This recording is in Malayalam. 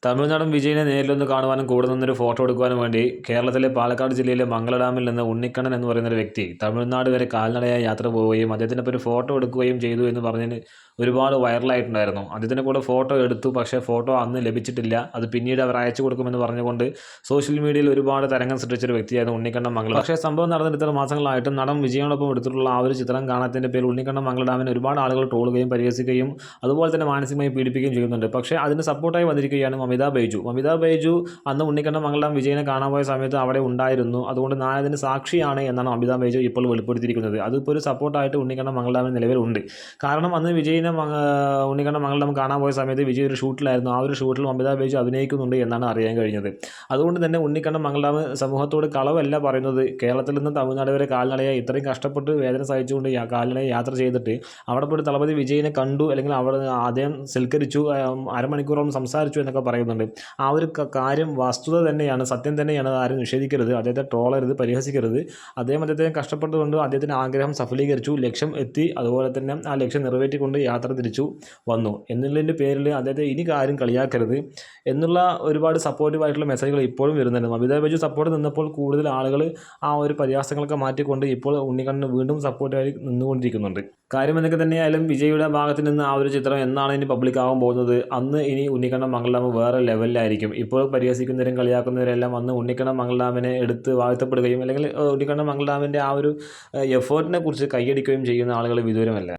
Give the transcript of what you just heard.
തമിഴ്നാടൻ വിജയിനെ നേരിലൊന്ന് കാണുവാനും കൂടെ നിന്നൊരു ഫോട്ടോ എടുക്കുവാനും വേണ്ടി കേരളത്തിലെ പാലക്കാട് ജില്ലയിലെ മംഗള ഡാമിൽ നിന്ന് ഉണ്ണിക്കണ്ണൻ എന്ന് പറയുന്ന ഒരു വ്യക്തി തമിഴ്നാട് വരെ കാൽനടയായി യാത്ര പോവുകയും അദ്ദേഹത്തിനൊപ്പം ഒരു ഫോട്ടോ എടുക്കുകയും ചെയ്തു എന്ന് പറഞ്ഞതിന് ഒരുപാട് വൈറലായിട്ടുണ്ടായിരുന്നു. അദ്ദേഹത്തിൻ്റെ കൂടെ ഫോട്ടോ എടുത്തു, പക്ഷേ ഫോട്ടോ അന്ന് ലഭിച്ചിട്ടില്ല. അത് പിന്നീട് അവർ അയച്ചു കൊടുക്കുമെന്ന് പറഞ്ഞുകൊണ്ട് സോഷ്യൽ മീഡിയയിൽ ഒരുപാട് തരംഗം സൃഷ്ടിച്ചൊരു വ്യക്തിയായിരുന്നു ഉണ്ണിക്കണ്ണൻ മംഗള. പക്ഷേ സംഭവം നടന്നിട്ട് ഇത്ര മാസങ്ങളായിട്ടും നടൻ വിജയനോടൊപ്പം എടുത്തിട്ടുള്ള ആ ഒരു ചിത്രം കാണാത്തതിൻ്റെ പേരിൽ ഉണ്ണിക്കണ്ണൻ മംഗള ഡാമിനെ ഒരുപാട് ആളുകൾ ട്രോളുകയും പരിഹസിക്കുകയും അതുപോലെ തന്നെ മാനസികമായി പീഡിപ്പിക്കുകയും ചെയ്യുന്നുണ്ട്. പക്ഷേ അതിന് സപ്പോർട്ടായി വന്നിരിക്കുകയാണ് മമിത ബൈജു അന്ന് ഉണ്ണിക്കണ്ണൻ മംഗളം വിജയനെ കാണാൻ പോയ സമയത്ത് അവിടെ ഉണ്ടായിരുന്നു. അതുകൊണ്ട് ഞാൻ അതിന് സാക്ഷിയാണ് എന്നാണ് മമിത ബൈജു ഇപ്പോൾ വെളിപ്പെടുത്തിയിരിക്കുന്നത്. അതിപ്പോൾ ഒരു സപ്പോർട്ടായിട്ട് ഉണ്ണിക്കണ്ണൻ മംഗളാമിന് നിലവിലുണ്ട്. കാരണം അന്ന് ഉണ്ണിക്കണ്ണൻ മംഗളം കാണാൻ പോയ സമയത്ത് വിജയ് ഒരു ഷൂട്ടിലായിരുന്നു. ആ ഒരു ഷൂട്ടിൽ മമിത ബൈജു അഭിനയിക്കുന്നുണ്ട് എന്നാണ് അറിയാൻ കഴിഞ്ഞത്. അതുകൊണ്ട് തന്നെ ഉണ്ണിക്കണ്ണൻ മംഗളം സമൂഹത്തോട് കളവല്ല പറയുന്നത്. കേരളത്തിൽ നിന്ന് തമിഴ്നാട് വരെ കാൽനടയായി ഇത്രയും കഷ്ടപ്പെട്ട് വേദന സഹിച്ചുകൊണ്ട് കാൽനടയായി യാത്ര ചെയ്തിട്ട് അവിടെ പോയിട്ട് തളപതി വിജയിനെ കണ്ടു, അല്ലെങ്കിൽ അവിടെ അദ്ദേഹം സൽക്കരിച്ചു, അരമണിക്കൂറോളം സംസാരിച്ചു എന്നൊക്കെ പറയുന്നുണ്ട്. ആ ഒരു കാര്യം വസ്തുത തന്നെയാണ്, സത്യം തന്നെയാണ്. ആരും നിഷേധിക്കരുത്, അദ്ദേഹത്തെ ട്രോളരുത്, പരിഹസിക്കരുത്. അദ്ദേഹത്തെ കഷ്ടപ്പെട്ടുകൊണ്ട് അദ്ദേഹത്തിൻ്റെ ആഗ്രഹം സഫലീകരിച്ചു, ലക്ഷ്യം എത്തി. അതുപോലെ തന്നെ ആ ലക്ഷ്യം നിറവേറ്റിക്കൊണ്ട് യാത്ര തിരിച്ചു വന്നു എന്നുള്ളതിൻ്റെ പേരിൽ അദ്ദേഹത്തെ ഇനി ആരും കളിയാക്കരുത് എന്നുള്ള ഒരുപാട് സപ്പോർട്ടീവായിട്ടുള്ള മെസ്സേജുകൾ ഇപ്പോഴും വരുന്നുണ്ട്. മമിത ബൈജു സപ്പോർട്ട് നിന്നപ്പോൾ കൂടുതൽ ആളുകൾ ആ ഒരു പരിഹാസങ്ങളൊക്കെ മാറ്റിക്കൊണ്ട് ഇപ്പോൾ ഉണ്ണിക്കണ്ണന് വീണ്ടും സപ്പോർട്ടായി നിന്നുകൊണ്ടിരിക്കുന്നുണ്ട്. കാര്യം എന്തൊക്കെ തന്നെയായാലും വിജയുടെ ഭാഗത്ത് നിന്ന് ആ ഒരു ചിത്രം എന്നാണ് ഇനി പബ്ലിക് ആകാൻ പോകുന്നത്, അന്ന് ഇനി ഉണ്ണിക്കണ്ണൻ മംഗളം വേറെ ലെവലിലായിരിക്കും. ഇപ്പോൾ പരിഹസിക്കുന്നവരും കളിയാക്കുന്നവരെല്ലാം അന്ന് ഉണ്ണിക്കണ്ണൻ മംഗളാമിനെ എടുത്ത് വാഴ്ത്തപ്പെടുകയും അല്ലെങ്കിൽ ഉണ്ണിക്കണ്ണൻ മംഗളാമിൻ്റെ ആ ഒരു എഫേർട്ടിനെ കുറിച്ച് കൈയടിക്കുകയും ചെയ്യുന്ന ആളുകൾ വിദൂരമല്ല.